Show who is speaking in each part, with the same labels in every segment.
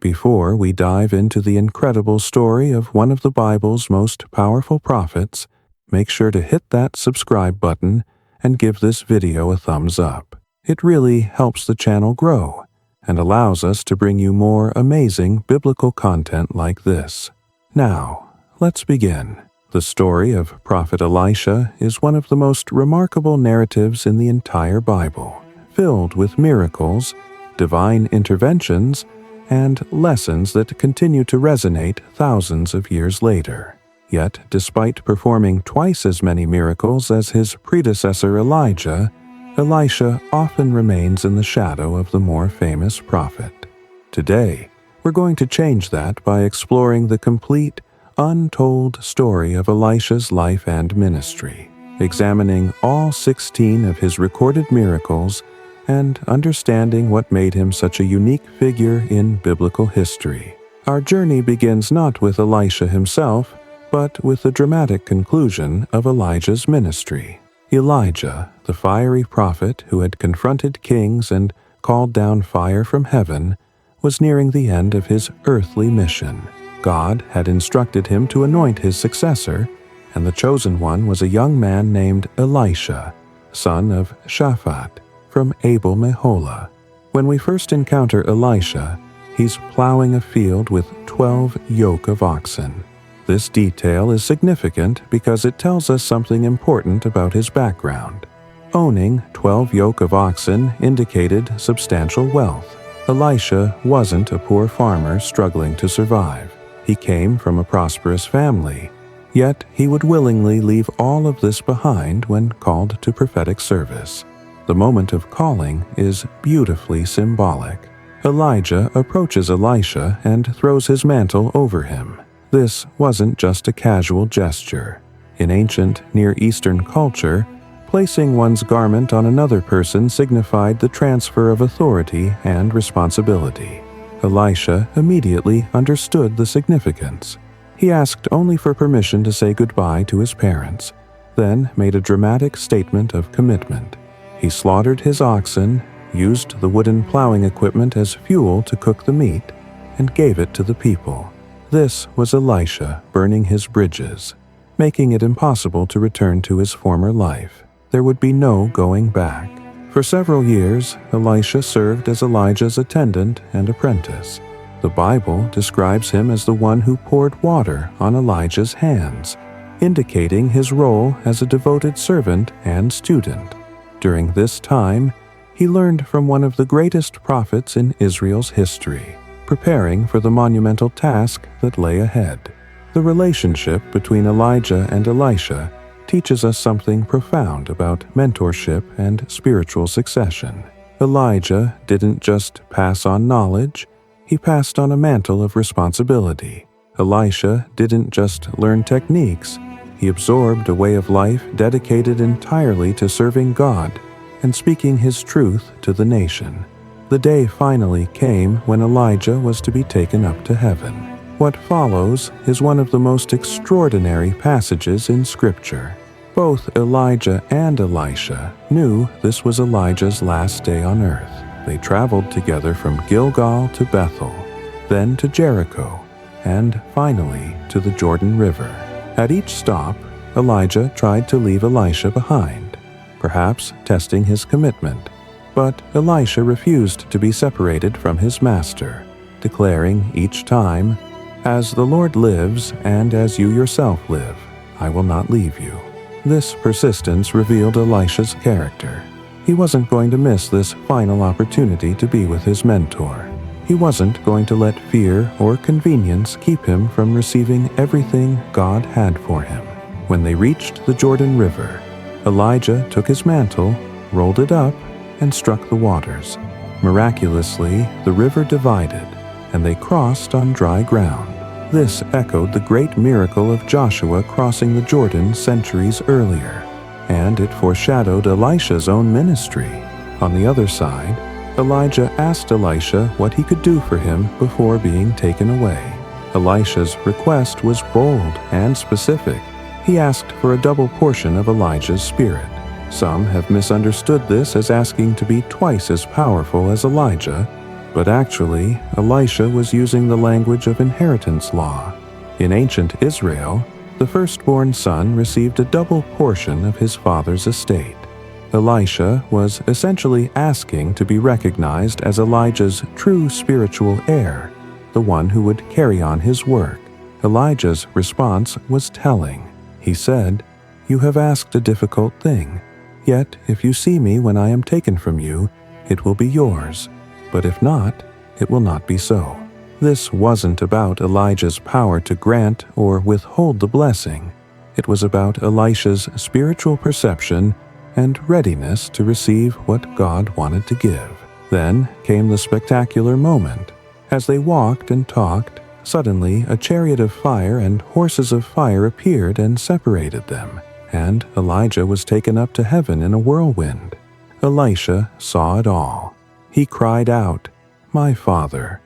Speaker 1: Before we dive into the incredible story of one of the Bible's most powerful prophets, make sure to hit that subscribe button and give this video a thumbs up. It really helps the channel grow and allows us to bring you more amazing biblical content like this. Now, let's begin. The story of Prophet Elisha is one of the most remarkable narratives in the entire Bible, filled with miracles, divine interventions, and lessons that continue to resonate thousands of years later. Yet, despite performing twice as many miracles as his predecessor Elijah, Elisha often remains in the shadow of the more famous prophet. Today, we're going to change that by exploring the complete, untold story of Elisha's life and ministry, examining all 16 of his recorded miracles and understanding what made him such a unique figure in biblical history. Our journey begins not with Elisha himself, but with the dramatic conclusion of Elijah's ministry. Elijah, the fiery prophet who had confronted kings and called down fire from heaven, was nearing the end of his earthly mission. God had instructed him to anoint his successor, and the chosen one was a young man named Elisha, son of Shaphat, from Abel Meholah. When we first encounter Elisha, he's plowing a field with 12 yoke of oxen. This detail is significant because it tells us something important about his background. Owning 12 yoke of oxen indicated substantial wealth. Elisha wasn't a poor farmer struggling to survive. He came from a prosperous family, yet he would willingly leave all of this behind when called to prophetic service. The moment of calling is beautifully symbolic. Elijah approaches Elisha and throws his mantle over him. This wasn't just a casual gesture. In ancient Near Eastern culture, placing one's garment on another person signified the transfer of authority and responsibility. Elisha immediately understood the significance. He asked only for permission to say goodbye to his parents, then made a dramatic statement of commitment. He slaughtered his oxen, used the wooden plowing equipment as fuel to cook the meat, and gave it to the people. This was Elisha burning his bridges, making it impossible to return to his former life. There would be no going back. For several years, Elisha served as Elijah's attendant and apprentice. The Bible describes him as the one who poured water on Elijah's hands, indicating his role as a devoted servant and student. During this time, he learned from one of the greatest prophets in Israel's history, preparing for the monumental task that lay ahead. The relationship between Elijah and Elisha teaches us something profound about mentorship and spiritual succession. Elijah didn't just pass on knowledge, he passed on a mantle of responsibility. Elisha didn't just learn techniques, he absorbed a way of life dedicated entirely to serving God and speaking His truth to the nation. The day finally came when Elijah was to be taken up to heaven. What follows is one of the most extraordinary passages in Scripture. Both Elijah and Elisha knew this was Elijah's last day on earth. They traveled together from Gilgal to Bethel, then to Jericho, and finally to the Jordan River. At each stop, Elijah tried to leave Elisha behind, perhaps testing his commitment. But Elisha refused to be separated from his master, declaring each time, "As the Lord lives and as you yourself live, I will not leave you." This persistence revealed Elisha's character. He wasn't going to miss this final opportunity to be with his mentor. He wasn't going to let fear or convenience keep him from receiving everything God had for him. When they reached the Jordan River, Elijah took his mantle, rolled it up, and struck the waters. Miraculously, the river divided, and they crossed on dry ground. This echoed the great miracle of Joshua crossing the Jordan centuries earlier, and it foreshadowed Elisha's own ministry. On the other side, Elijah asked Elisha what he could do for him before being taken away. Elisha's request was bold and specific. He asked for a double portion of Elijah's spirit. Some have misunderstood this as asking to be twice as powerful as Elijah, But actually, Elisha was using the language of inheritance law. In ancient Israel, the firstborn son received a double portion of his father's estate. Elisha was essentially asking to be recognized as Elijah's true spiritual heir, the one who would carry on his work. Elijah's response was telling. He said, "You have asked a difficult thing. Yet if you see me when I am taken from you, it will be yours. But if not, it will not be so." This wasn't about Elijah's power to grant or withhold the blessing. It was about Elisha's spiritual perception and readiness to receive what God wanted to give. Then came the spectacular moment. As they walked and talked, suddenly a chariot of fire and horses of fire appeared and separated them, and Elijah was taken up to heaven in a whirlwind. Elisha saw it all. He cried out, my father,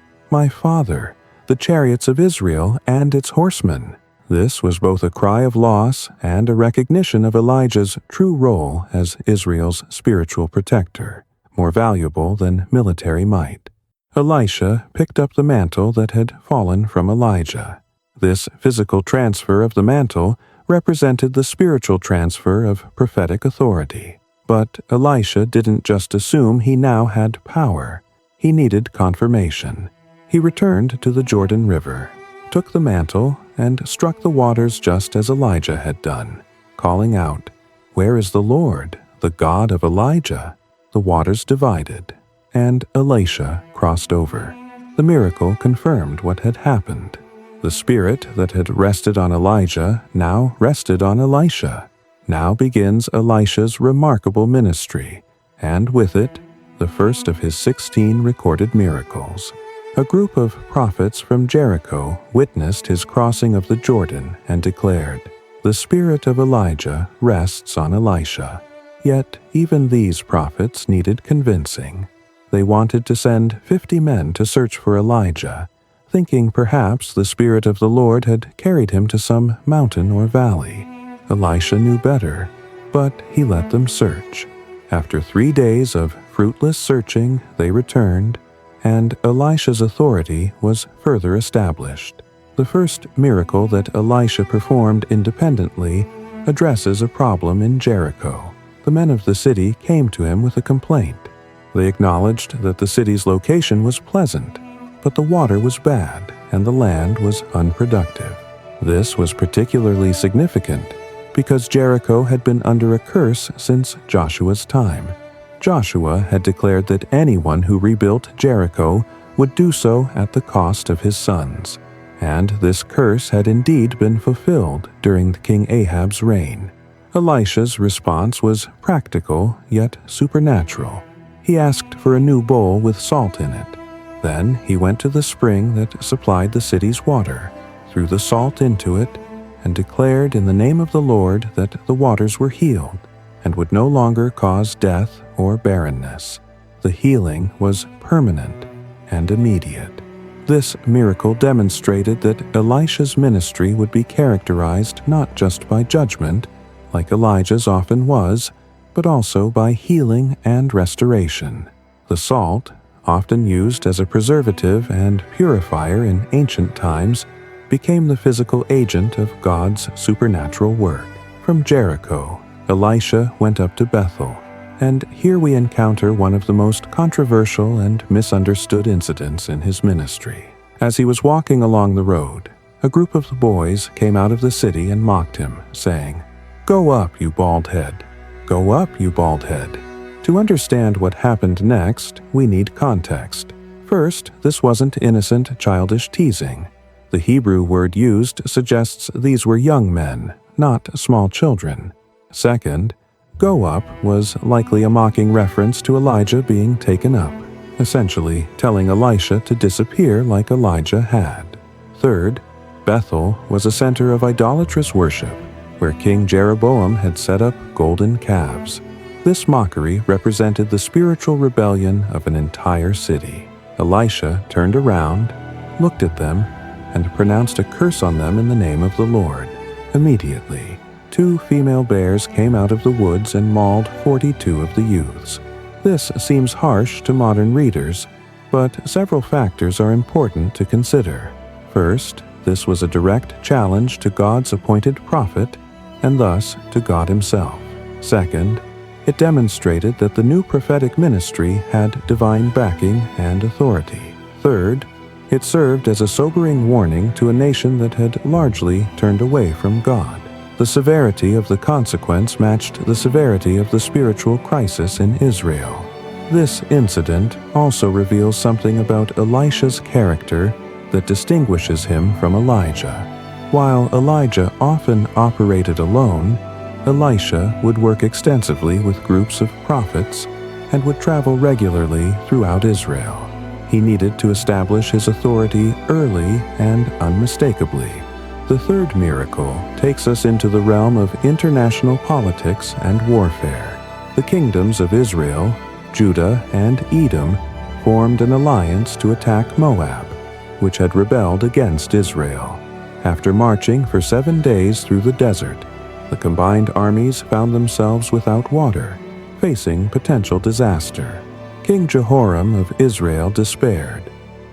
Speaker 1: the chariots of Israel and its horsemen." This was both a cry of loss and a recognition of Elijah's true role as Israel's spiritual protector, more valuable than military might. Elisha picked up the mantle that had fallen from Elijah. This physical transfer of the mantle represented the spiritual transfer of prophetic authority. But Elisha didn't just assume he now had power. He needed confirmation. He returned to the Jordan River, took the mantle, and struck the waters just as Elijah had done, calling out, "Where is the Lord, the God of Elijah?" The waters divided, and Elisha crossed over. The miracle confirmed what had happened. The spirit that had rested on Elijah now rested on Elisha. Now begins Elisha's remarkable ministry, and with it, the first of his 16 recorded miracles. A group of prophets from Jericho witnessed his crossing of the Jordan and declared, "The spirit of Elijah rests on Elisha." Yet even these prophets needed convincing. They wanted to send 50 men to search for Elijah, thinking perhaps the Spirit of the Lord had carried him to some mountain or valley. Elisha knew better, but he let them search. After 3 days of fruitless searching, they returned, and Elisha's authority was further established. The first miracle that Elisha performed independently addresses a problem in Jericho. The men of the city came to him with a complaint. They acknowledged that the city's location was pleasant, but the water was bad and the land was unproductive. This was particularly significant because Jericho had been under a curse since Joshua's time. Joshua had declared that anyone who rebuilt Jericho would do so at the cost of his sons, and this curse had indeed been fulfilled during King Ahab's reign. Elisha's response was practical yet supernatural. He asked for a new bowl with salt in it. Then he went to the spring that supplied the city's water, threw the salt into it, and declared in the name of the Lord that the waters were healed and would no longer cause death or barrenness. The healing was permanent and immediate. This miracle demonstrated that Elisha's ministry would be characterized not just by judgment, like Elijah's often was, but also by healing and restoration. The salt, often used as a preservative and purifier in ancient times, became the physical agent of God's supernatural work. From Jericho, Elisha went up to Bethel, and here we encounter one of the most controversial and misunderstood incidents in his ministry. As he was walking along the road, a group of the boys came out of the city and mocked him, saying, "Go up, you bald head! Go up, you bald head!" To understand what happened next, we need context. First, this wasn't innocent, childish teasing. The Hebrew word used suggests these were young men, not small children. Second, "go up" was likely a mocking reference to Elijah being taken up, essentially telling Elisha to disappear like Elijah had. Third, Bethel was a center of idolatrous worship, where King Jeroboam had set up golden calves. This mockery represented the spiritual rebellion of an entire city. Elisha turned around, looked at them, and pronounced a curse on them in the name of the Lord. Immediately, 2 female bears came out of the woods and mauled 42 of the youths. This seems harsh to modern readers, But several factors are important to consider. First, this was a direct challenge to God's appointed prophet, and thus to God himself. Second, it demonstrated that the new prophetic ministry had divine backing and authority. Third, it served as a sobering warning to a nation that had largely turned away from God. The severity of the consequence matched the severity of the spiritual crisis in Israel. This incident also reveals something about Elisha's character that distinguishes him from Elijah. While Elijah often operated alone, Elisha would work extensively with groups of prophets and would travel regularly throughout Israel. He needed to establish his authority early and unmistakably. The third miracle takes us into the realm of international politics and warfare. The kingdoms of Israel, Judah, and Edom formed an alliance to attack Moab, which had rebelled against Israel. After marching for 7 days through the desert, the combined armies found themselves without water, facing potential disaster. King Jehoram of Israel despaired,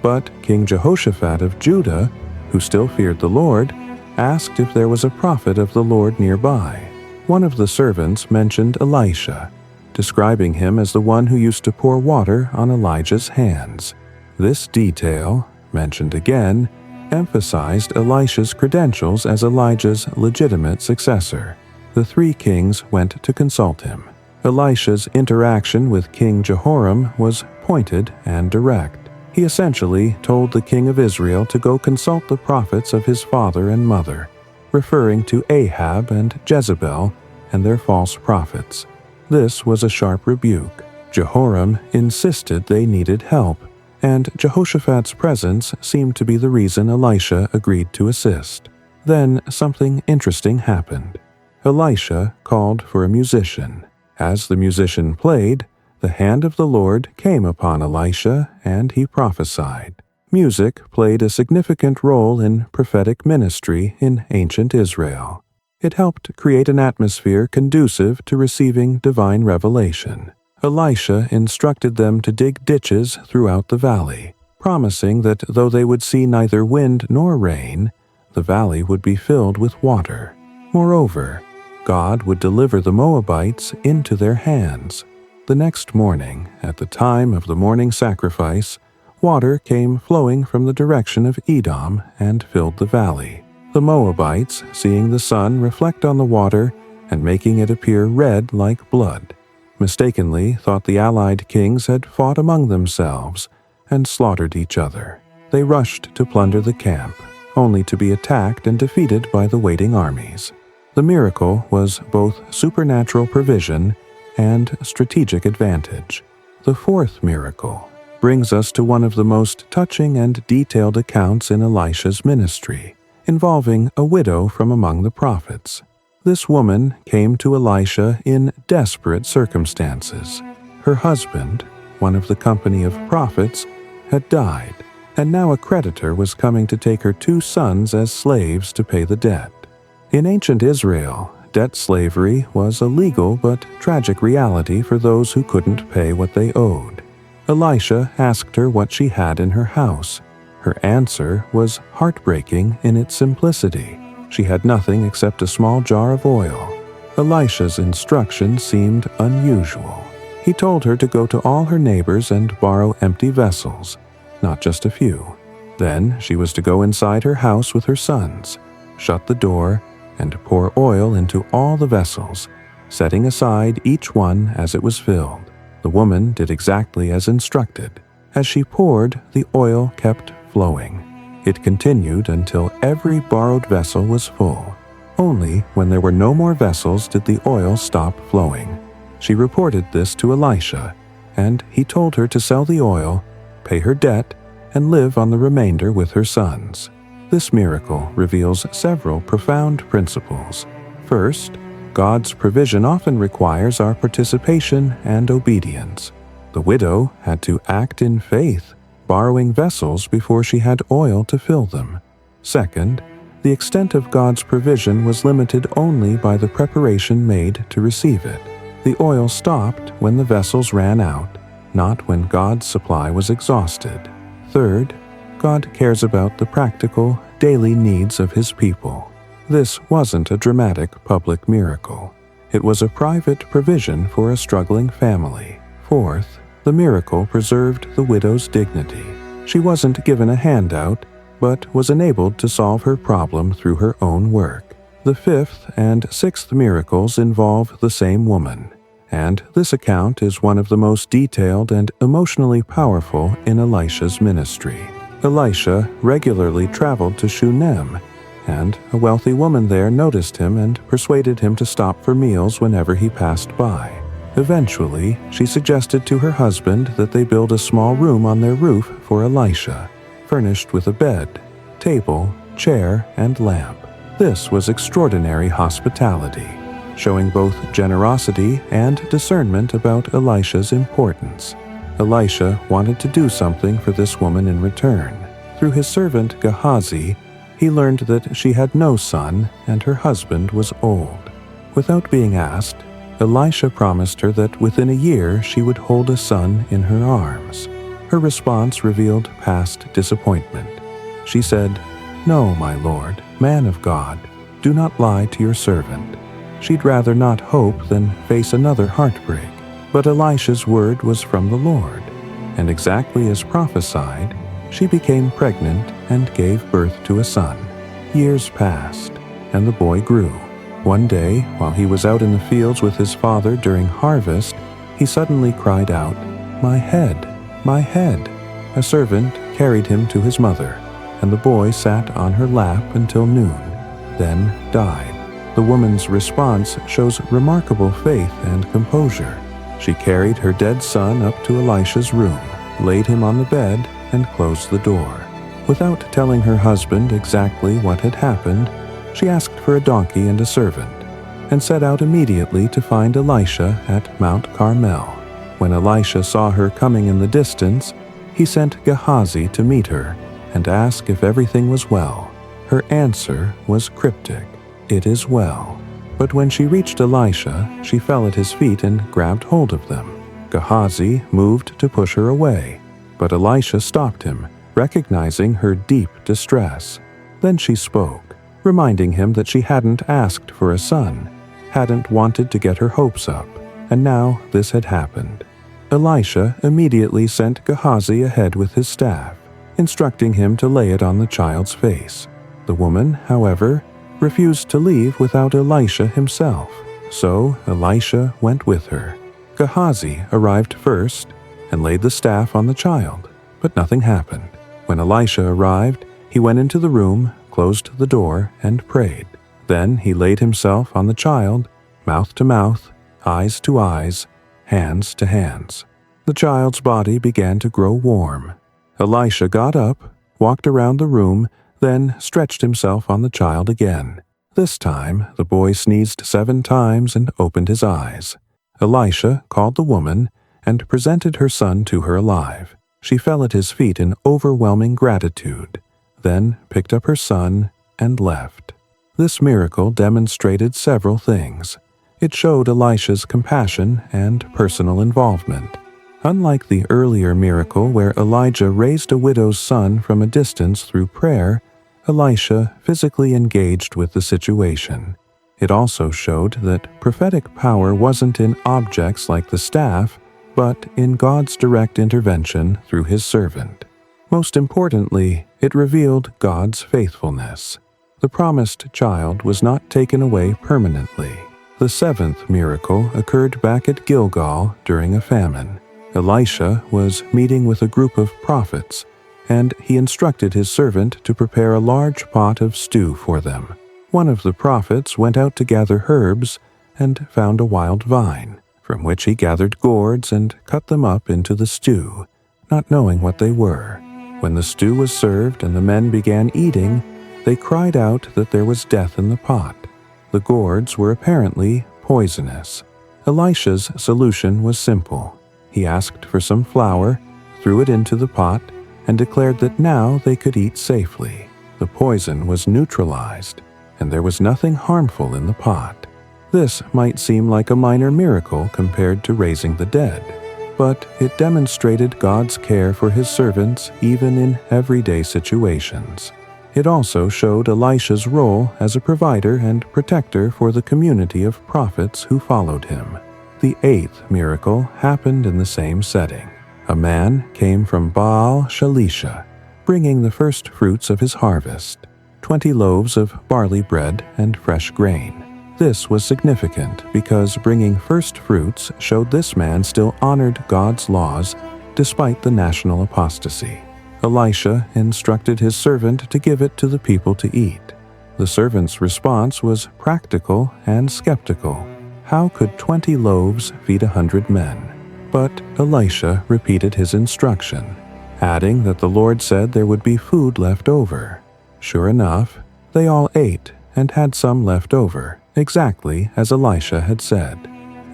Speaker 1: but King Jehoshaphat of Judah, who still feared the Lord, asked if there was a prophet of the Lord nearby. One of the servants mentioned Elisha, describing him as the one who used to pour water on Elijah's hands. This detail, mentioned again, emphasized Elisha's credentials as Elijah's legitimate successor. The three kings went to consult him. Elisha's interaction with King Jehoram was pointed and direct. He essentially told the king of Israel to go consult the prophets of his father and mother, referring to Ahab and Jezebel and their false prophets. This was a sharp rebuke. Jehoram insisted they needed help, and Jehoshaphat's presence seemed to be the reason Elisha agreed to assist. Then something interesting happened. Elisha called for a musician. As the musician played, the hand of the Lord came upon Elisha, and he prophesied. Music played a significant role in prophetic ministry in ancient Israel. It helped create an atmosphere conducive to receiving divine revelation. Elisha instructed them to dig ditches throughout the valley, promising that though they would see neither wind nor rain, the valley would be filled with water. Moreover, God would deliver the Moabites into their hands. The next morning, at the time of the morning sacrifice, water came flowing from the direction of Edom and filled the valley. The Moabites, seeing the sun reflect on the water and making it appear red like blood, mistakenly thought the allied kings had fought among themselves and slaughtered each other. They rushed to plunder the camp, only to be attacked and defeated by the waiting armies. The miracle was both supernatural provision and strategic advantage. The fourth miracle brings us to one of the most touching and detailed accounts in Elisha's ministry, involving a widow from among the prophets. This woman came to Elisha in desperate circumstances. Her husband, one of the company of prophets, had died, and now a creditor was coming to take her 2 sons as slaves to pay the debt. In ancient Israel, debt slavery was a legal but tragic reality for those who couldn't pay what they owed. Elisha asked her what she had in her house. Her answer was heartbreaking in its simplicity. She had nothing except a small jar of oil. Elisha's instructions seemed unusual. He told her to go to all her neighbors and borrow empty vessels, not just a few. Then she was to go inside her house with her sons, shut the door, and pour oil into all the vessels, setting aside each one as it was filled. The woman did exactly as instructed. As she poured, the oil kept flowing. It continued until every borrowed vessel was full. Only when there were no more vessels did the oil stop flowing. She reported this to Elisha, and he told her to sell the oil, pay her debt, and live on the remainder with her sons. This miracle reveals several profound principles. First, God's provision often requires our participation and obedience. The widow had to act in faith, borrowing vessels before she had oil to fill them. Second, the extent of God's provision was limited only by the preparation made to receive it. The oil stopped when the vessels ran out, not when God's supply was exhausted. Third, God cares about the practical, daily needs of His people. This wasn't a dramatic public miracle. It was a private provision for a struggling family. Fourth, the miracle preserved the widow's dignity. She wasn't given a handout, but was enabled to solve her problem through her own work. The fifth and sixth miracles involve the same woman, and this account is one of the most detailed and emotionally powerful in Elisha's ministry. Elisha regularly traveled to Shunem, and a wealthy woman there noticed him and persuaded him to stop for meals whenever he passed by. Eventually, she suggested to her husband that they build a small room on their roof for Elisha, furnished with a bed, table, chair, and lamp. This was extraordinary hospitality, showing both generosity and discernment about Elisha's importance. Elisha wanted to do something for this woman in return. Through his servant Gehazi, he learned that she had no son and her husband was old. Without being asked, Elisha promised her that within a year she would hold a son in her arms. Her response revealed past disappointment. She said, "No, my lord, man of God, do not lie to your servant." She'd rather not hope than face another heartbreak. But Elisha's word was from the Lord, and exactly as prophesied, she became pregnant and gave birth to a son. Years passed, and the boy grew. One day, while he was out in the fields with his father during harvest, he suddenly cried out, "My head, my head!" A servant carried him to his mother, and the boy sat on her lap until noon, then died. The woman's response shows remarkable faith and composure. She carried her dead son up to Elisha's room, laid him on the bed, and closed the door. Without telling her husband exactly what had happened, she asked for a donkey and a servant, and set out immediately to find Elisha at Mount Carmel. When Elisha saw her coming in the distance, he sent Gehazi to meet her and ask if everything was well. Her answer was cryptic, "It is well." But when she reached Elisha, she fell at his feet and grabbed hold of them. Gehazi moved to push her away, but Elisha stopped him, recognizing her deep distress. Then she spoke, reminding him that she hadn't asked for a son, hadn't wanted to get her hopes up, and now this had happened. Elisha immediately sent Gehazi ahead with his staff, instructing him to lay it on the child's face. The woman, however, refused to leave without Elisha himself, so Elisha went with her. Gehazi arrived first and laid the staff on the child, but nothing happened. When Elisha arrived, he went into the room, closed the door, and prayed. Then he laid himself on the child, mouth to mouth, eyes to eyes, hands to hands. The child's body began to grow warm. Elisha got up, walked around the room, then stretched himself on the child again. This time, the boy sneezed 7 times and opened his eyes. Elisha called the woman and presented her son to her alive. She fell at his feet in overwhelming gratitude, then picked up her son and left. This miracle demonstrated several things. It showed Elisha's compassion and personal involvement. Unlike the earlier miracle where Elijah raised a widow's son from a distance through prayer, Elisha physically engaged with the situation. It also showed that prophetic power wasn't in objects like the staff, but in God's direct intervention through His servant. Most importantly, it revealed God's faithfulness. The promised child was not taken away permanently. The 7th miracle occurred back at Gilgal during a famine. Elisha was meeting with a group of prophets, and he instructed his servant to prepare a large pot of stew for them. One of the prophets went out to gather herbs and found a wild vine, from which he gathered gourds and cut them up into the stew, not knowing what they were. When the stew was served and the men began eating, they cried out that there was death in the pot. The gourds were apparently poisonous. Elisha's solution was simple. He asked for some flour, threw it into the pot, and declared that now they could eat safely. The poison was neutralized, and there was nothing harmful in the pot. This might seem like a minor miracle compared to raising the dead, but it demonstrated God's care for his servants even in everyday situations. It also showed Elisha's role as a provider and protector for the community of prophets who followed him. The 8th miracle happened in the same setting. A man came from Baal Shalisha, bringing the first fruits of his harvest, 20 loaves of barley bread and fresh grain. This was significant because bringing first fruits showed this man still honored God's laws despite the national apostasy. Elisha instructed his servant to give it to the people to eat. The servant's response was practical and skeptical. How could 20 loaves feed 100 men? But Elisha repeated his instruction, adding that the Lord said there would be food left over. Sure enough, they all ate and had some left over, exactly as Elisha had said.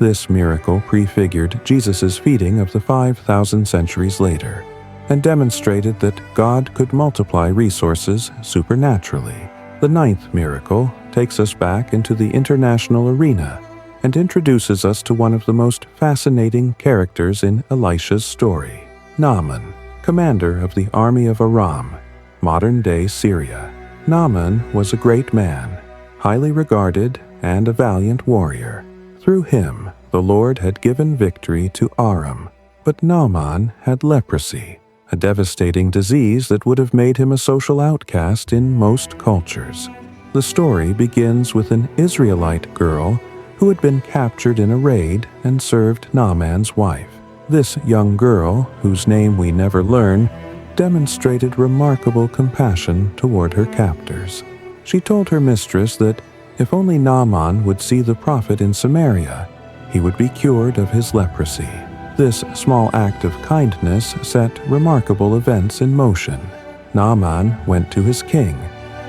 Speaker 1: This miracle prefigured Jesus' feeding of the 5,000 centuries later, and demonstrated that God could multiply resources supernaturally. The 9th miracle takes us back into the international arena and introduces us to one of the most fascinating characters in Elisha's story, Naaman, commander of the army of Aram, modern-day Syria. Naaman was a great man, highly regarded and a valiant warrior. Through him, the Lord had given victory to Aram, but Naaman had leprosy, a devastating disease that would have made him a social outcast in most cultures. The story begins with an Israelite girl who had been captured in a raid and served Naaman's wife. This young girl, whose name we never learn, demonstrated remarkable compassion toward her captors. She told her mistress that if only Naaman would see the prophet in Samaria, he would be cured of his leprosy. This small act of kindness set remarkable events in motion. Naaman went to his king,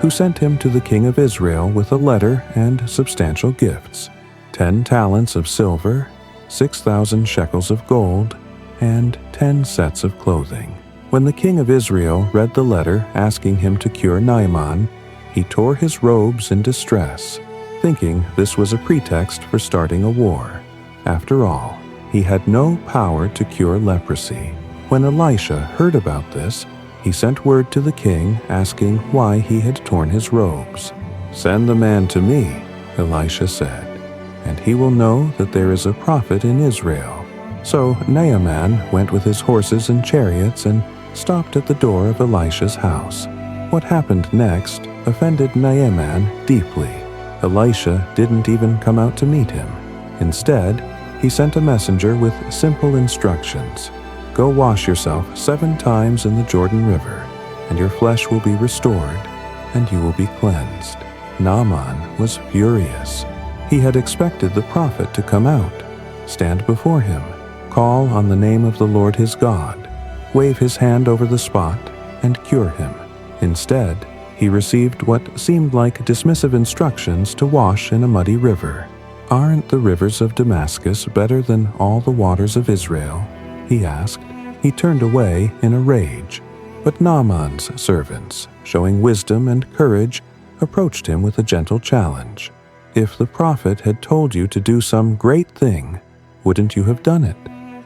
Speaker 1: who sent him to the king of Israel with a letter and substantial gifts: 10 talents of silver, 6,000 shekels of gold, and 10 sets of clothing. When the king of Israel read the letter asking him to cure Naaman, he tore his robes in distress, thinking this was a pretext for starting a war. After all, he had no power to cure leprosy. When Elisha heard about this, he sent word to the king asking why he had torn his robes. "Send the man to me," Elisha said, "and he will know that there is a prophet in Israel." So Naaman went with his horses and chariots and stopped at the door of Elisha's house. What happened next offended Naaman deeply. Elisha didn't even come out to meet him. Instead, he sent a messenger with simple instructions. "Go wash yourself 7 times in the Jordan River, and your flesh will be restored, and you will be cleansed." Naaman was furious. He had expected the prophet to come out, stand before him, call on the name of the Lord his God, wave his hand over the spot, and cure him. Instead, he received what seemed like dismissive instructions to wash in a muddy river. "Aren't the rivers of Damascus better than all the waters of Israel?" he asked. He turned away in a rage, but Naaman's servants, showing wisdom and courage, approached him with a gentle challenge. "If the prophet had told you to do some great thing, wouldn't you have done it?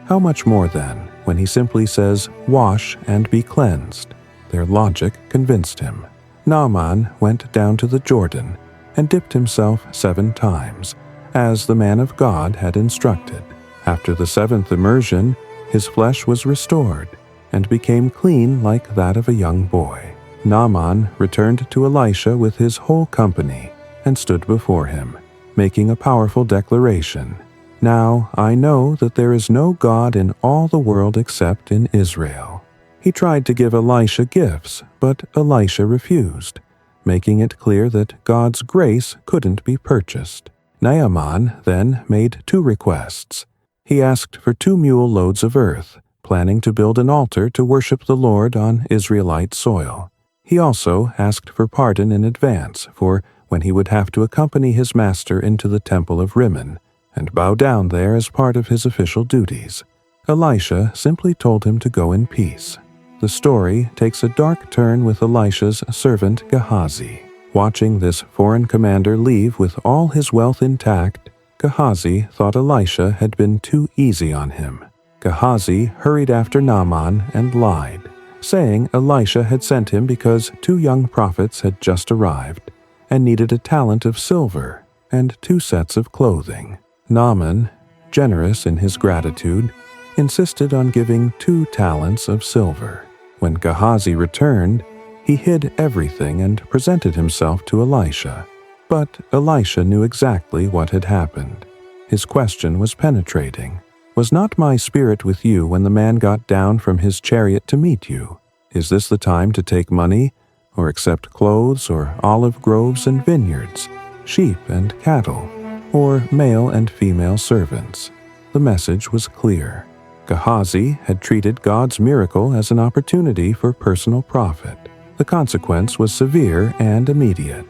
Speaker 1: How much more then, when he simply says, 'Wash and be cleansed'?" Their logic convinced him. Naaman went down to the Jordan and dipped himself 7 times, as the man of God had instructed. After the 7th immersion, his flesh was restored and became clean like that of a young boy. Naaman returned to Elisha with his whole company and stood before him, making a powerful declaration. "Now I know that there is no God in all the world except in Israel." He tried to give Elisha gifts, but Elisha refused, making it clear that God's grace couldn't be purchased. Naaman then made 2 requests. He asked for 2 mule loads of earth, planning to build an altar to worship the Lord on Israelite soil. He also asked for pardon in advance for when he would have to accompany his master into the temple of Rimmon and bow down there as part of his official duties. Elisha simply told him to go in peace. The story takes a dark turn with Elisha's servant Gehazi. Watching this foreign commander leave with all his wealth intact, Gehazi thought Elisha had been too easy on him. Gehazi hurried after Naaman and lied, saying Elisha had sent him because 2 young prophets had just arrived and needed a talent of silver and 2 sets of clothing. Naaman, generous in his gratitude, insisted on giving 2 talents of silver. When Gehazi returned, he hid everything and presented himself to Elisha. But Elisha knew exactly what had happened. His question was penetrating. "Was not my spirit with you when the man got down from his chariot to meet you? Is this the time to take money, or accept clothes, or olive groves and vineyards, sheep and cattle, or male and female servants?" The message was clear. Gehazi had treated God's miracle as an opportunity for personal profit. The consequence was severe and immediate.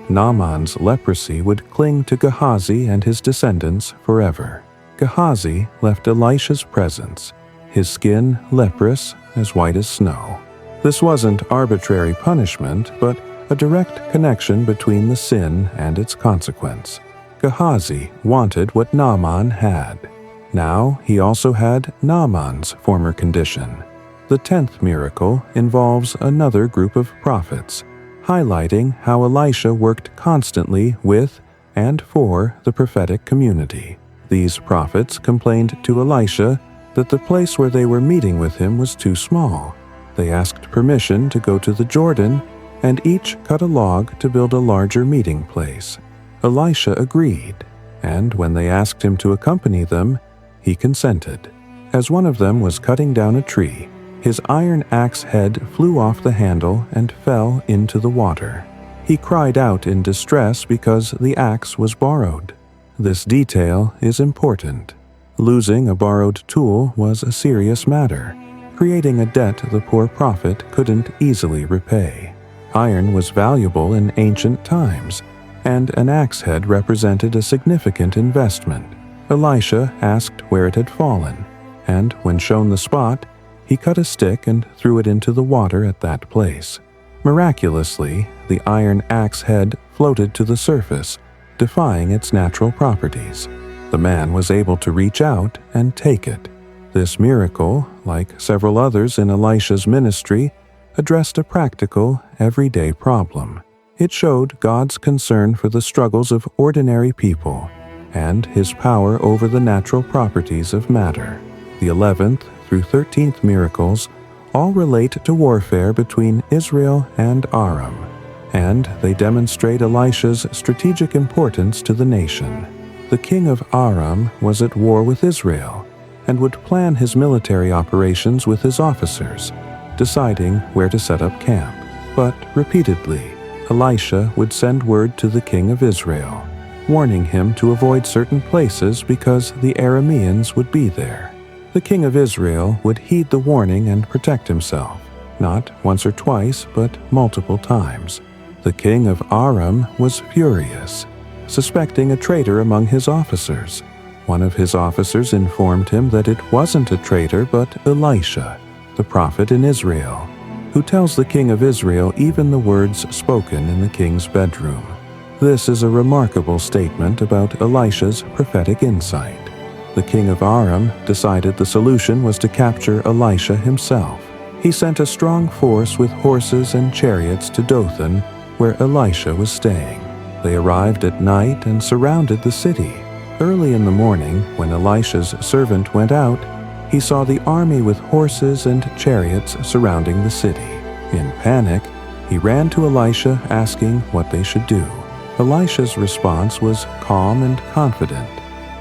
Speaker 1: Naaman's leprosy would cling to Gehazi and his descendants forever. Gehazi left Elisha's presence, his skin leprous, as white as snow. This wasn't arbitrary punishment, but a direct connection between the sin and its consequence. Gehazi wanted what Naaman had. Now he also had Naaman's former condition. The 10th miracle involves another group of prophets, highlighting how Elisha worked constantly with and for the prophetic community. These prophets complained to Elisha that the place where they were meeting with him was too small. They asked permission to go to the Jordan, and each cut a log to build a larger meeting place. Elisha agreed, and when they asked him to accompany them, he consented. As one of them was cutting down a tree, his iron axe head flew off the handle and fell into the water. He cried out in distress because the axe was borrowed. This detail is important. Losing a borrowed tool was a serious matter, creating a debt the poor prophet couldn't easily repay. Iron was valuable in ancient times, and an axe head represented a significant investment. Elisha asked where it had fallen, and when shown the spot, he cut a stick and threw it into the water at that place. Miraculously, the iron axe head floated to the surface, defying its natural properties. The man was able to reach out and take it. This miracle, like several others in Elisha's ministry, addressed a practical, everyday problem. It showed God's concern for the struggles of ordinary people and his power over the natural properties of matter. The 11th through 13th miracles all relate to warfare between Israel and Aram, and they demonstrate Elisha's strategic importance to the nation. The king of Aram was at war with Israel and would plan his military operations with his officers, deciding where to set up camp. But repeatedly, Elisha would send word to the king of Israel, warning him to avoid certain places because the Arameans would be there. The king of Israel would heed the warning and protect himself, not once or twice, but multiple times. The king of Aram was furious, suspecting a traitor among his officers. One of his officers informed him that it wasn't a traitor but Elisha, the prophet in Israel, who tells the king of Israel even the words spoken in the king's bedroom. This is a remarkable statement about Elisha's prophetic insight. The king of Aram decided the solution was to capture Elisha himself. He sent a strong force with horses and chariots to Dothan, where Elisha was staying. They arrived at night and surrounded the city. Early in the morning, when Elisha's servant went out, he saw the army with horses and chariots surrounding the city. In panic, he ran to Elisha asking what they should do. Elisha's response was calm and confident.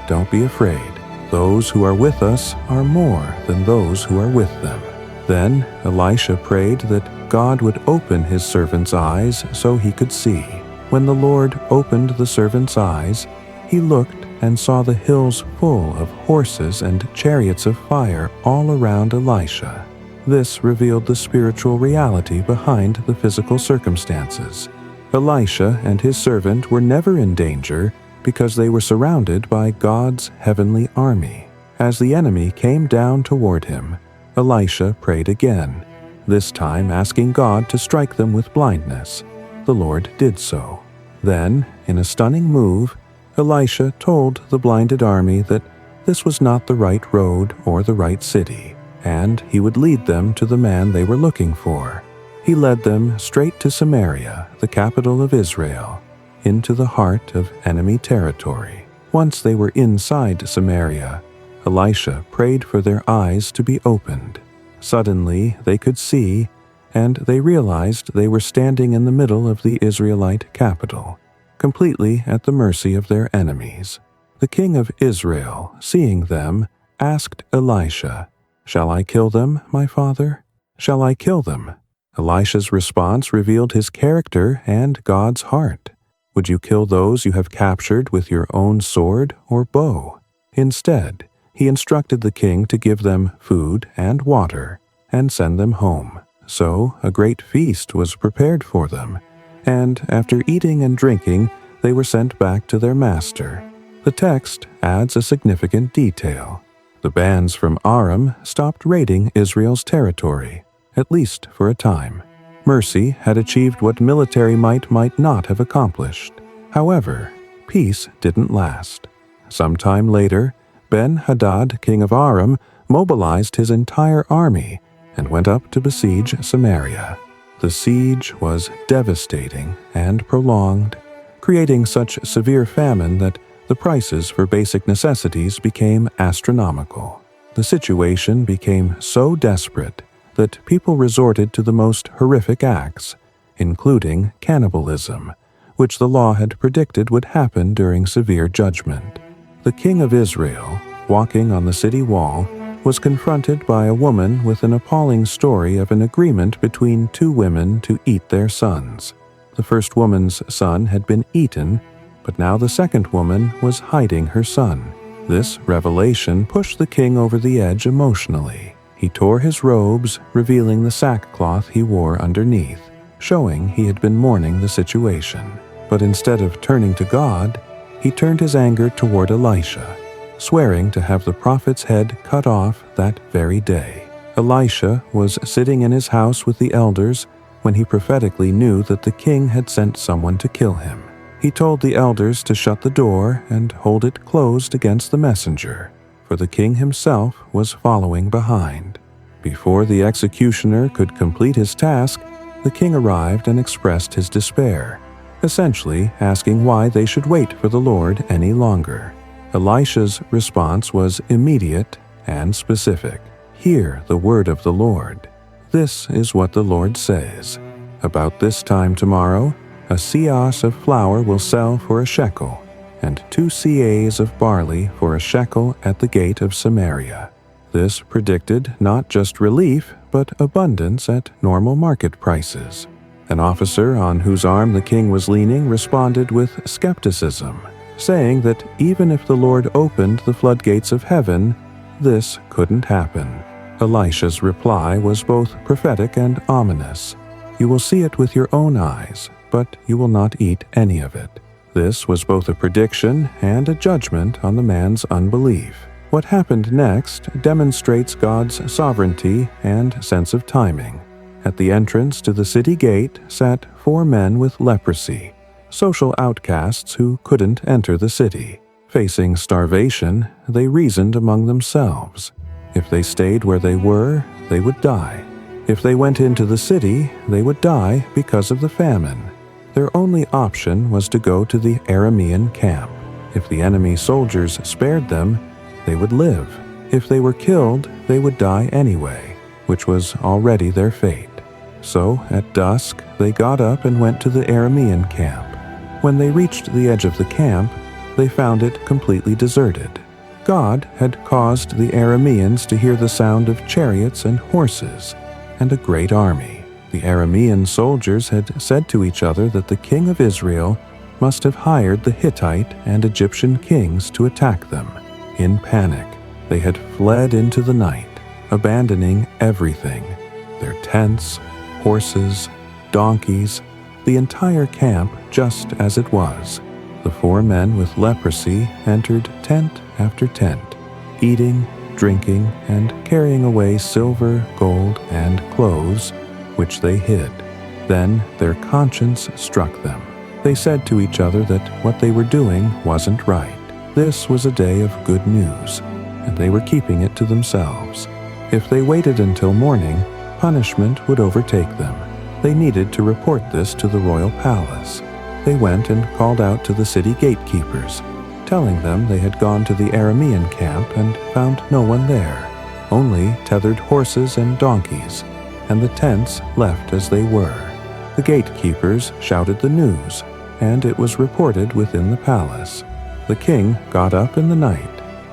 Speaker 1: "Don't be afraid. Those who are with us are more than those who are with them." Then Elisha prayed that God would open his servant's eyes so he could see. When the Lord opened the servant's eyes, he looked and saw the hills full of horses and chariots of fire all around Elisha. This revealed the spiritual reality behind the physical circumstances. Elisha and his servant were never in danger because they were surrounded by God's heavenly army. As the enemy came down toward him, Elisha prayed again, this time asking God to strike them with blindness. The Lord did so. Then, in a stunning move, Elisha told the blinded army that this was not the right road or the right city, and he would lead them to the man they were looking for. He led them straight to Samaria, the capital of Israel, into the heart of enemy territory. Once they were inside Samaria, Elisha prayed for their eyes to be opened. Suddenly they could see, and they realized they were standing in the middle of the Israelite capital, completely at the mercy of their enemies. The king of Israel, seeing them, asked Elisha, "Shall I kill them, my father? Shall I kill them?" Elisha's response revealed his character and God's heart. Would you kill those you have captured with your own sword or bow? Instead, he instructed the king to give them food and water and send them home. So a great feast was prepared for them, and after eating and drinking, they were sent back to their master. The text adds a significant detail. The bands from Aram stopped raiding Israel's territory, at least for a time. Mercy had achieved what military might not have accomplished. However, peace didn't last. Sometime later, Ben-Hadad, king of Aram, mobilized his entire army and went up to besiege Samaria. The siege was devastating and prolonged, creating such severe famine that the prices for basic necessities became astronomical. The situation became so desperate that people resorted to the most horrific acts, including cannibalism, which the law had predicted would happen during severe judgment. The king of Israel, walking on the city wall, was confronted by a woman with an appalling story of an agreement between two women to eat their sons. The first woman's son had been eaten, but now the second woman was hiding her son. This revelation pushed the king over the edge emotionally. He tore his robes, revealing the sackcloth he wore underneath, showing he had been mourning the situation. But instead of turning to God, he turned his anger toward Elisha, swearing to have the prophet's head cut off that very day. Elisha was sitting in his house with the elders when he prophetically knew that the king had sent someone to kill him. He told the elders to shut the door and hold it closed against the messenger, for the king himself was following behind. Before the executioner could complete his task, the king arrived and expressed his despair, essentially asking why they should wait for the Lord any longer. Elisha's response was immediate and specific. "Hear the word of the Lord. This is what the Lord says. About this time tomorrow, a seah of flour will sell for a shekel, and 2 seahs of barley for a shekel at the gate of Samaria." This predicted not just relief, but abundance at normal market prices. An officer on whose arm the king was leaning responded with skepticism, saying that even if the Lord opened the floodgates of heaven, this couldn't happen. Elisha's reply was both prophetic and ominous. "You will see it with your own eyes, but you will not eat any of it." This was both a prediction and a judgment on the man's unbelief. What happened next demonstrates God's sovereignty and sense of timing. At the entrance to the city gate sat 4 men with leprosy, social outcasts who couldn't enter the city. Facing starvation, they reasoned among themselves. If they stayed where they were, they would die. If they went into the city, they would die because of the famine. Their only option was to go to the Aramean camp. If the enemy soldiers spared them, they would live. If they were killed, they would die anyway, which was already their fate. So, at dusk, they got up and went to the Aramean camp. When they reached the edge of the camp, they found it completely deserted. God had caused the Arameans to hear the sound of chariots and horses, and a great army. The Aramean soldiers had said to each other that the king of Israel must have hired the Hittite and Egyptian kings to attack them. In panic, they had fled into the night, abandoning everything: their tents, horses, donkeys, the entire camp just as it was. The 4 men with leprosy entered tent after tent, eating, drinking, and carrying away silver, gold, and clothes, which they hid. Then their conscience struck them. They said to each other that what they were doing wasn't right. This was a day of good news. and they were keeping it to themselves. If they waited until morning, punishment would overtake them. They needed to report this to the royal palace. They went and called out to the city gatekeepers, telling them they had gone to the Aramean camp and found no one there, only tethered horses and donkeys, and the tents left as they were. The gatekeepers shouted the news, and it was reported within the palace. The king got up in the night,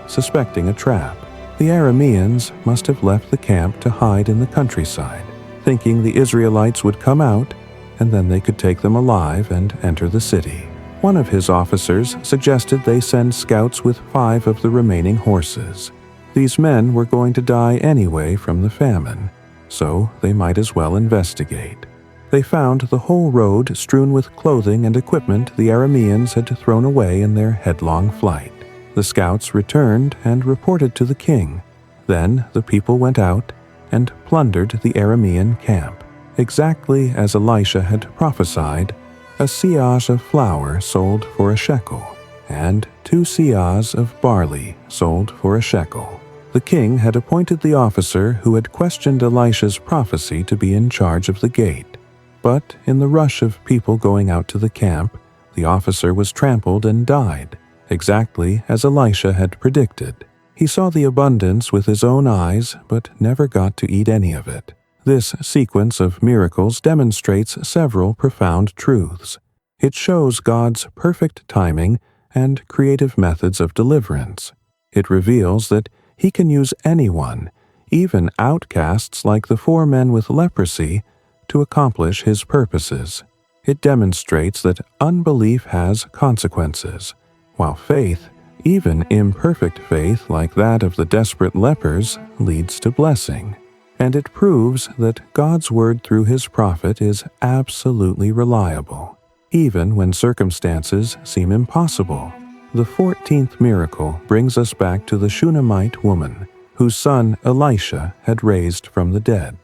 Speaker 1: suspecting a trap. The Arameans must have left the camp to hide in the countryside, thinking the Israelites would come out, and then they could take them alive and enter the city. One of his officers suggested they send scouts with 5 of the remaining horses. These men were going to die anyway from the famine, so they might as well investigate. They found the whole road strewn with clothing and equipment the Arameans had thrown away in their headlong flight. The scouts returned and reported to the king. Then the people went out and plundered the Aramean camp. Exactly as Elisha had prophesied, a seah of flour sold for a shekel, and 2 seahs of barley sold for a shekel. The king had appointed the officer who had questioned Elisha's prophecy to be in charge of the gate. But in the rush of people going out to the camp, the officer was trampled and died, exactly as Elisha had predicted. He saw the abundance with his own eyes, but never got to eat any of it. This sequence of miracles demonstrates several profound truths. It shows God's perfect timing and creative methods of deliverance. It reveals that He can use anyone, even outcasts like the 4 men with leprosy, to accomplish His purposes. It demonstrates that unbelief has consequences, while faith, even imperfect faith like that of the desperate lepers, leads to blessing. And it proves that God's word through His prophet is absolutely reliable, even when circumstances seem impossible. The 14th miracle brings us back to the Shunammite woman, whose son Elisha had raised from the dead.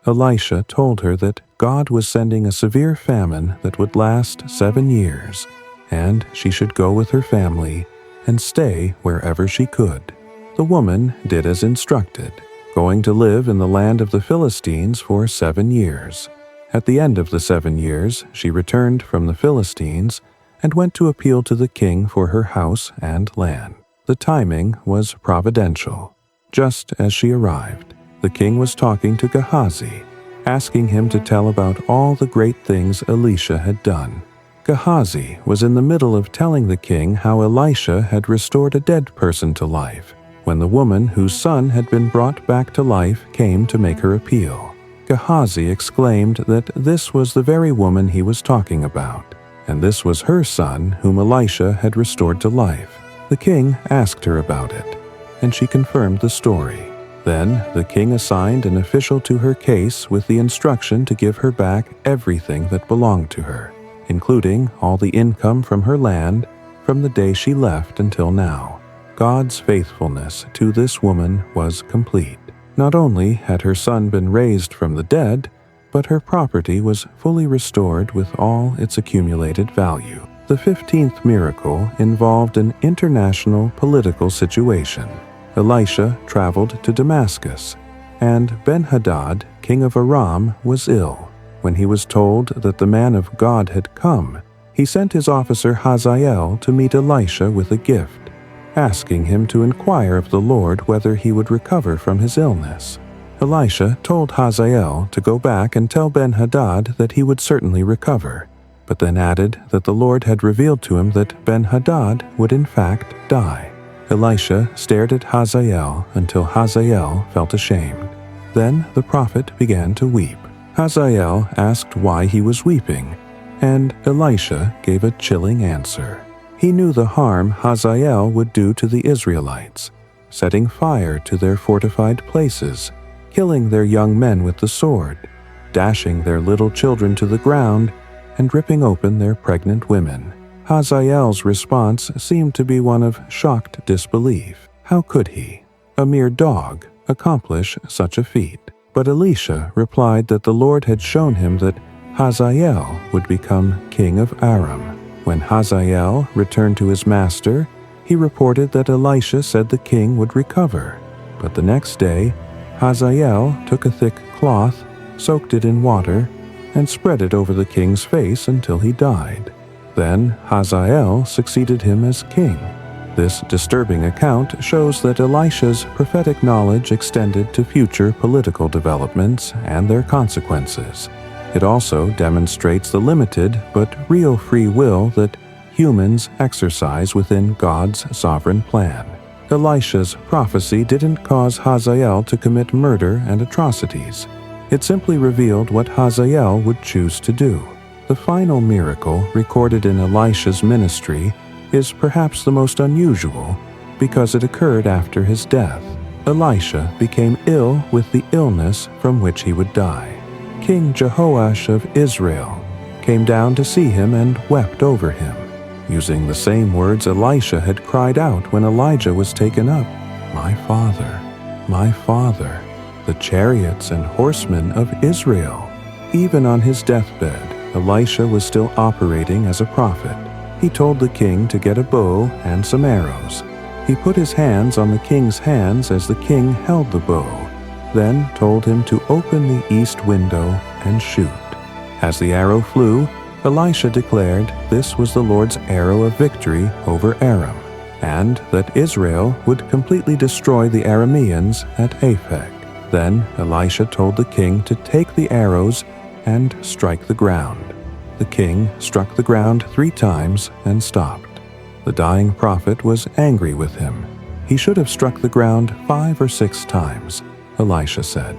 Speaker 1: Elisha told her that God was sending a severe famine that would last 7 years, and she should go with her family and stay wherever she could. The woman did as instructed, going to live in the land of the Philistines for 7 years. At the end of the 7 years, she returned from the Philistines and went to appeal to the king for her house and land. The timing was providential. Just as she arrived, the king was talking to Gehazi, asking him to tell about all the great things Elisha had done. Gehazi was in the middle of telling the king how Elisha had restored a dead person to life, when the woman whose son had been brought back to life came to make her appeal. Gehazi exclaimed that this was the very woman he was talking about, and this was her son whom Elisha had restored to life. The king asked her about it, and she confirmed the story. Then the king assigned an official to her case with the instruction to give her back everything that belonged to her, including all the income from her land from the day she left until now. God's faithfulness to this woman was complete. Not only had her son been raised from the dead, but her property was fully restored with all its accumulated value. The 15th miracle involved an international political situation. Elisha traveled to Damascus, and Ben-Hadad, king of Aram, was ill. When he was told that the man of God had come, he sent his officer Hazael to meet Elisha with a gift, asking him to inquire of the Lord whether he would recover from his illness. Elisha told Hazael to go back and tell Ben-Hadad that he would certainly recover, but then added that the Lord had revealed to him that Ben-Hadad would in fact die. Elisha stared at Hazael until Hazael felt ashamed. Then the prophet began to weep. Hazael asked why he was weeping, and Elisha gave a chilling answer. He knew the harm Hazael would do to the Israelites, setting fire to their fortified places, killing their young men with the sword, dashing their little children to the ground, and ripping open their pregnant women. Hazael's response seemed to be one of shocked disbelief. How could he, a mere dog, accomplish such a feat? But Elisha replied that the Lord had shown him that Hazael would become king of Aram. When Hazael returned to his master, He reported that Elisha said the king would recover, but the next day, Hazael took a thick cloth, soaked it in water, and spread it over the king's face until he died. Then Hazael succeeded him as king. This disturbing account shows that Elisha's prophetic knowledge extended to future political developments and their consequences. It also demonstrates the limited but real free will that humans exercise within God's sovereign plan. Elisha's prophecy didn't cause Hazael to commit murder and atrocities. It simply revealed what Hazael would choose to do. The final miracle recorded in Elisha's ministry is perhaps the most unusual because it occurred after his death. Elisha became ill with the illness from which he would die. King Jehoash of Israel came down to see him and wept over him, using the same words Elisha had cried out when Elijah was taken up, my father, the chariots and horsemen of Israel." Even on his deathbed, Elisha was still operating as a prophet. He told the king to get a bow and some arrows. He put his hands on the king's hands as the king held the bow, then told him to open the east window and shoot. As the arrow flew, Elisha declared this was the Lord's arrow of victory over Aram, and that Israel would completely destroy the Arameans at Aphek. Then Elisha told the king to take the arrows and strike the ground. The king struck the ground 3 times and stopped. The dying prophet was angry with him. He should have struck the ground 5 or 6 times, Elisha said.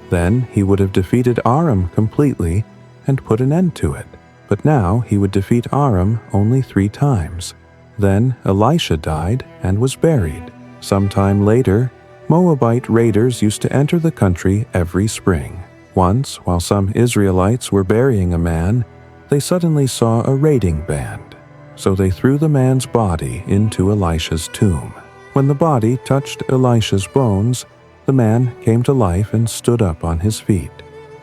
Speaker 1: Then he would have defeated Aram completely and put an end to it. But now he would defeat Aram only 3 times. Then Elisha died and was buried. Sometime later, Moabite raiders used to enter the country every spring. Once, while some Israelites were burying a man, they suddenly saw a raiding band. So they threw the man's body into Elisha's tomb. When the body touched Elisha's bones, the man came to life and stood up on his feet.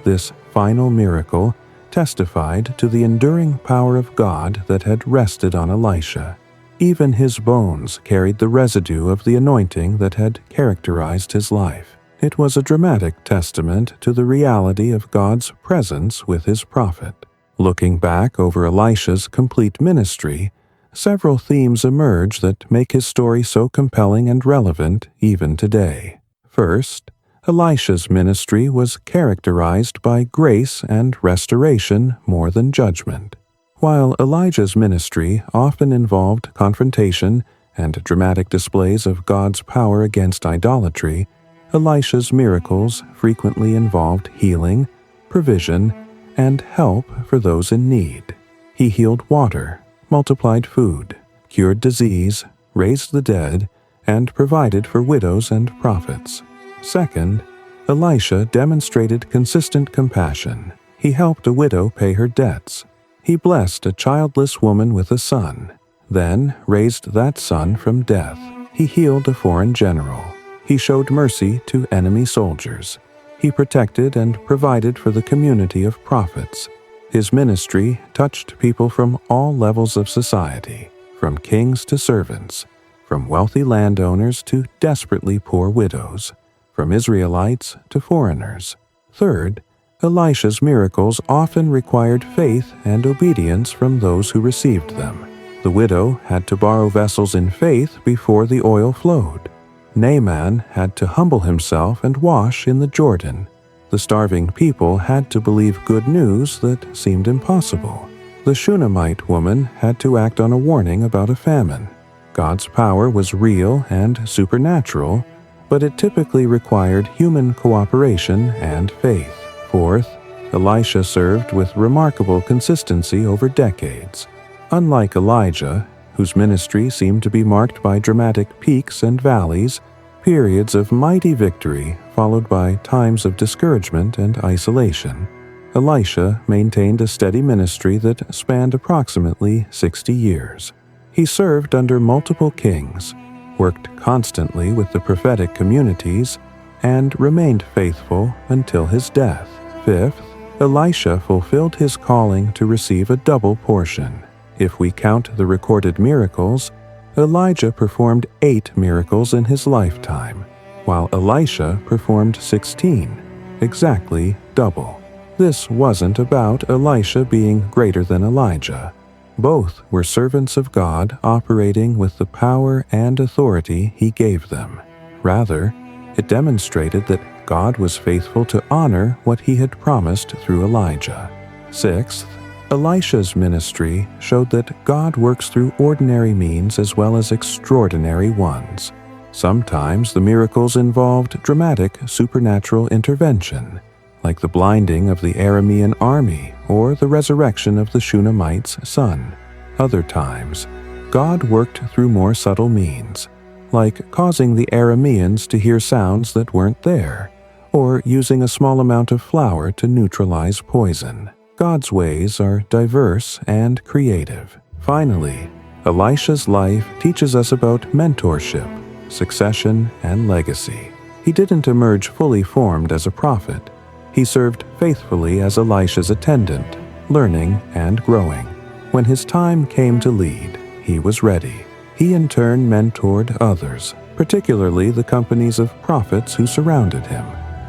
Speaker 1: This final miracle testified to the enduring power of God that had rested on Elisha. Even his bones carried the residue of the anointing that had characterized his life. It was a dramatic testament to the reality of God's presence with his prophet. Looking back over Elisha's complete ministry, several themes emerge that make his story so compelling and relevant even today. First, Elisha's ministry was characterized by grace and restoration more than judgment. While Elijah's ministry often involved confrontation and dramatic displays of God's power against idolatry, Elisha's miracles frequently involved healing, provision, and help for those in need. He healed water, multiplied food, cured disease, raised the dead, and provided for widows and prophets. Second, Elisha demonstrated consistent compassion. He helped a widow pay her debts. He blessed a childless woman with a son, then raised that son from death. He healed a foreign general. He showed mercy to enemy soldiers. He protected and provided for the community of prophets. His ministry touched people from all levels of society, from kings to servants, from wealthy landowners to desperately poor widows, from Israelites to foreigners. Third, Elisha's miracles often required faith and obedience from those who received them. The widow had to borrow vessels in faith before the oil flowed. Naaman had to humble himself and wash in the Jordan. The starving people had to believe good news that seemed impossible. The Shunammite woman had to act on a warning about a famine. God's power was real and supernatural, but it typically required human cooperation and faith. Fourth, Elisha served with remarkable consistency over decades. Unlike Elijah, whose ministry seemed to be marked by dramatic peaks and valleys, periods of mighty victory followed by times of discouragement and isolation, Elisha maintained a steady ministry that spanned approximately 60 years. He served under multiple kings, worked constantly with the prophetic communities, and remained faithful until his death. Fifth, Elisha fulfilled his calling to receive a double portion. If we count the recorded miracles, Elijah performed 8 miracles in his lifetime, while Elisha performed 16, exactly double. This wasn't about Elisha being greater than Elijah. Both were servants of God operating with the power and authority He gave them. Rather, it demonstrated that God was faithful to honor what He had promised through Elijah. Sixth, Elisha's ministry showed that God works through ordinary means as well as extraordinary ones. Sometimes the miracles involved dramatic supernatural intervention, like the blinding of the Aramean army or the resurrection of the Shunammite's son. Other times, God worked through more subtle means, like causing the Arameans to hear sounds that weren't there, or using a small amount of flour to neutralize poison. God's ways are diverse and creative. Finally, Elisha's life teaches us about mentorship, succession, and legacy. He didn't emerge fully formed as a prophet. He served faithfully as Elisha's attendant, learning and growing. When his time came to lead, he was ready. He in turn mentored others, particularly the companies of prophets who surrounded him,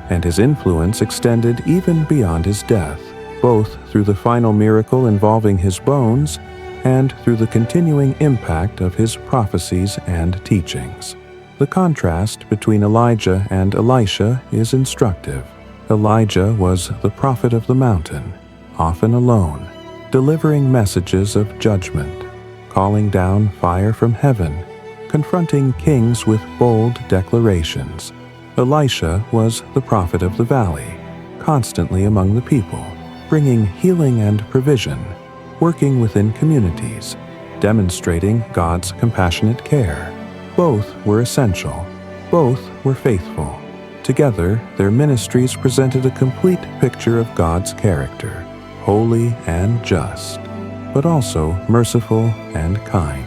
Speaker 1: and his influence extended even beyond his death, both through the final miracle involving his bones and through the continuing impact of his prophecies and teachings. The contrast between Elijah and Elisha is instructive. Elijah was the prophet of the mountain, often alone, delivering messages of judgment, calling down fire from heaven, confronting kings with bold declarations. Elisha was the prophet of the valley, constantly among the people, bringing healing and provision, working within communities, demonstrating God's compassionate care. Both were essential. Both were faithful. Together, their ministries presented a complete picture of God's character, holy and just, but also merciful and kind.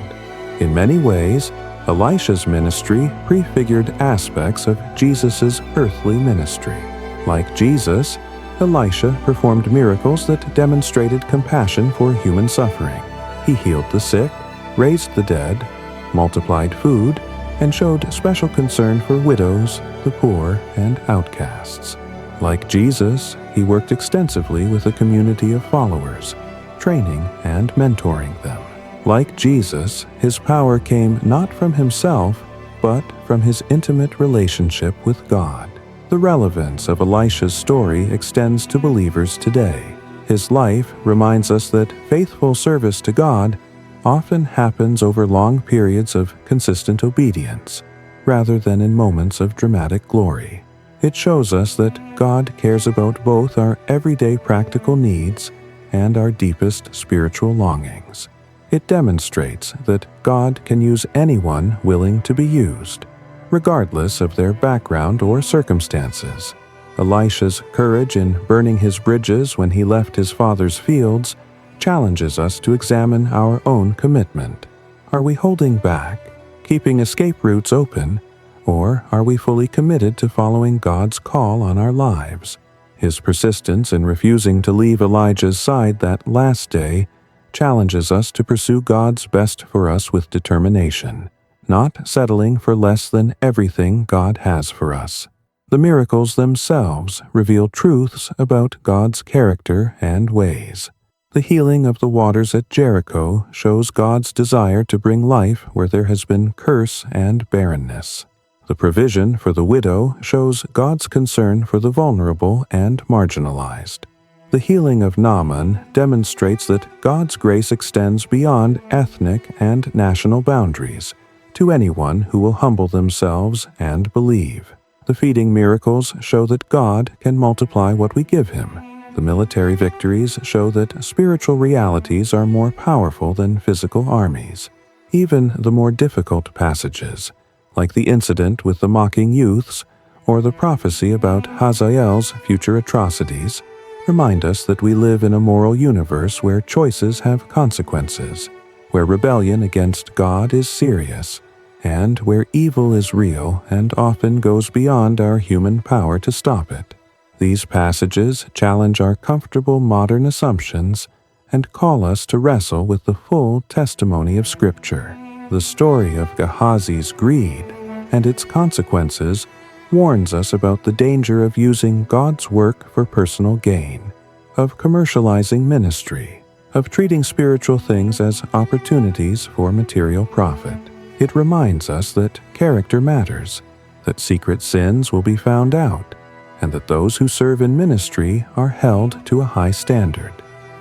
Speaker 1: In many ways, Elisha's ministry prefigured aspects of Jesus' earthly ministry. Like Jesus, Elisha performed miracles that demonstrated compassion for human suffering. He healed the sick, raised the dead, multiplied food, and showed special concern for widows, the poor, and outcasts. Like Jesus, he worked extensively with a community of followers, training and mentoring them. Like Jesus, his power came not from himself, but from his intimate relationship with God. The relevance of Elisha's story extends to believers today. His life reminds us that faithful service to God often happens over long periods of consistent obedience, rather than in moments of dramatic glory. It shows us that God cares about both our everyday practical needs and our deepest spiritual longings. It demonstrates that God can use anyone willing to be used, regardless of their background or circumstances. Elisha's courage in burning his bridges when he left his father's fields challenges us to examine our own commitment. Are we holding back, keeping escape routes open, or are we fully committed to following God's call on our lives? His persistence in refusing to leave Elijah's side that last day challenges us to pursue God's best for us with determination, not settling for less than everything God has for us. The miracles themselves reveal truths about God's character and ways. The healing of the waters at Jericho shows God's desire to bring life where there has been curse and barrenness. The provision for the widow shows God's concern for the vulnerable and marginalized. The healing of Naaman demonstrates that God's grace extends beyond ethnic and national boundaries to anyone who will humble themselves and believe. The feeding miracles show that God can multiply what we give Him. The military victories show that spiritual realities are more powerful than physical armies. Even the more difficult passages, like the incident with the mocking youths or the prophecy about Hazael's future atrocities, remind us that we live in a moral universe where choices have consequences, where rebellion against God is serious, and where evil is real and often goes beyond our human power to stop it. These passages challenge our comfortable modern assumptions and call us to wrestle with the full testimony of Scripture. The story of Gehazi's greed and its consequences warns us about the danger of using God's work for personal gain, of commercializing ministry, of treating spiritual things as opportunities for material profit. It reminds us that character matters, that secret sins will be found out, and that those who serve in ministry are held to a high standard.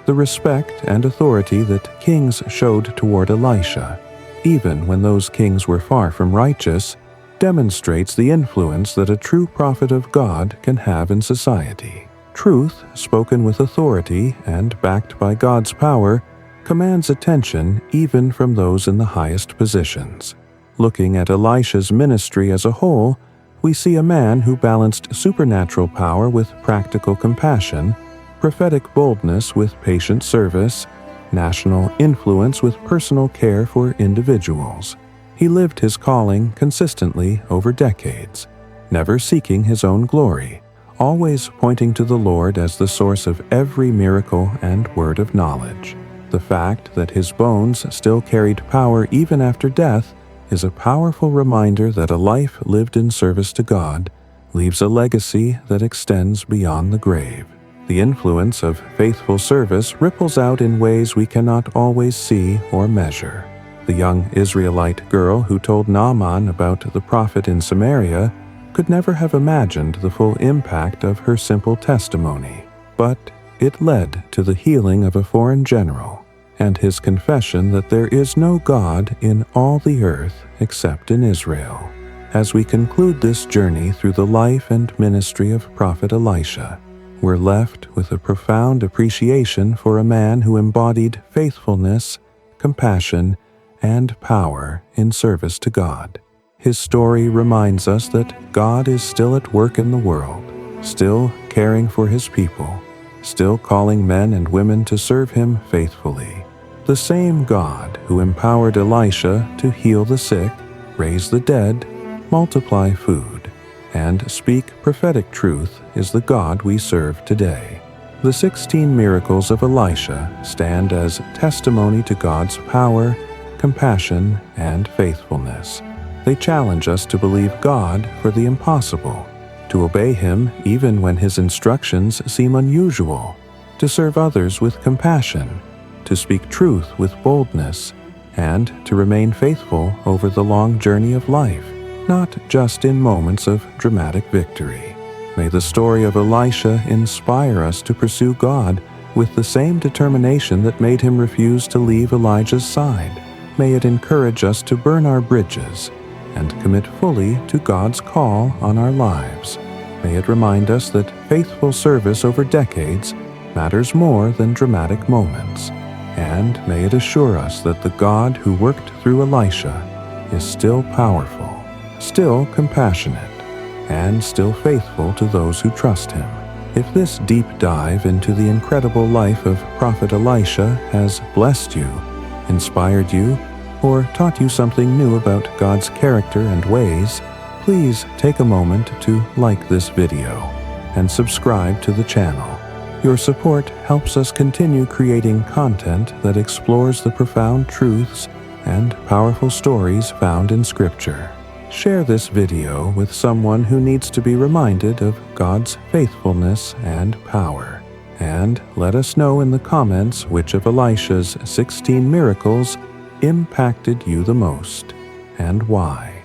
Speaker 1: The respect and authority that kings showed toward Elisha, even when those kings were far from righteous, demonstrates the influence that a true prophet of God can have in society. Truth, spoken with authority and backed by God's power, commands attention even from those in the highest positions. Looking at Elisha's ministry as a whole, we see a man who balanced supernatural power with practical compassion, prophetic boldness with patient service, national influence with personal care for individuals. He lived his calling consistently over decades, never seeking his own glory, always pointing to the Lord as the source of every miracle and word of knowledge. The fact that his bones still carried power even after death is a powerful reminder that a life lived in service to God leaves a legacy that extends beyond the grave. The influence of faithful service ripples out in ways we cannot always see or measure. The young Israelite girl who told Naaman about the prophet in Samaria could never have imagined the full impact of her simple testimony, but it led to the healing of a foreign general and his confession that there is no God in all the earth except in Israel. As we conclude this journey through the life and ministry of Prophet Elisha, we're left with a profound appreciation for a man who embodied faithfulness, compassion, and power in service to God. His story reminds us that God is still at work in the world, still caring for His people, still calling men and women to serve Him faithfully. The same God who empowered Elisha to heal the sick, raise the dead, multiply food, and speak prophetic truth is the God we serve today. The 16 miracles of Elisha stand as testimony to God's power, compassion, and faithfulness. They challenge us to believe God for the impossible, to obey Him even when His instructions seem unusual, to serve others with compassion, to speak truth with boldness, and to remain faithful over the long journey of life, not just in moments of dramatic victory. May the story of Elisha inspire us to pursue God with the same determination that made him refuse to leave Elijah's side. May it encourage us to burn our bridges and commit fully to God's call on our lives. May it remind us that faithful service over decades matters more than dramatic moments. And may it assure us that the God who worked through Elisha is still powerful, still compassionate, and still faithful to those who trust Him. If this deep dive into the incredible life of Prophet Elisha has blessed you, inspired you, or taught you something new about God's character and ways, please take a moment to like this video and subscribe to the channel. Your support helps us continue creating content that explores the profound truths and powerful stories found in Scripture. Share this video with someone who needs to be reminded of God's faithfulness and power. And let us know in the comments which of Elisha's 16 miracles impacted you the most, and why.